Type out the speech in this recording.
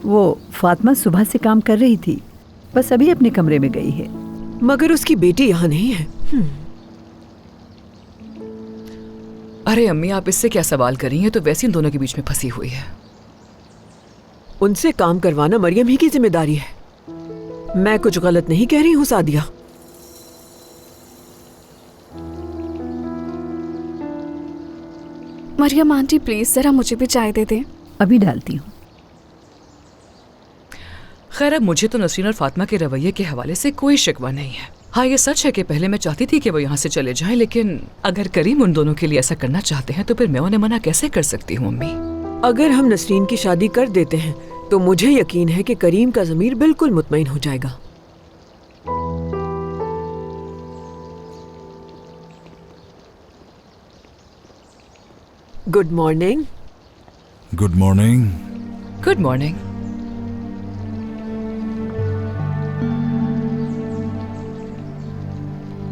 वो फातिमा सुबह से काम कर रही थी, बस अभी अपने कमरे में गई है। मगर उसकी बेटी यहाँ नहीं है। अरे अम्मी, आप इससे क्या सवाल कर रही हैं? तो वैसे इन दोनों के बीच में फंसी हुई है। उनसे काम करवाना मरियम ही की जिम्मेदारी है। मैं कुछ गलत नहीं कह रही हूँ सादिया। मरियम आंटी प्लीज जरा मुझे भी चाय दे दें। अभी डालती हूँ। खैर, अब मुझे तो नसरीन और फातिमा के रवैये के हवाले से कोई शिकवा नहीं है। हाँ, ये सच है कि पहले मैं चाहती थी कि वो यहाँ से चले जाएं, लेकिन अगर करीम उन दोनों के लिए ऐसा करना चाहते हैं तो फिर मैं उन्हें मना कैसे कर सकती हूँ अम्मी? अगर हम नसरीन की शादी कर देते हैं तो मुझे यकीन है कि करीम का ज़मीर बिल्कुल मुतमईन हो जाएगा। Good morning. Good morning. Good morning.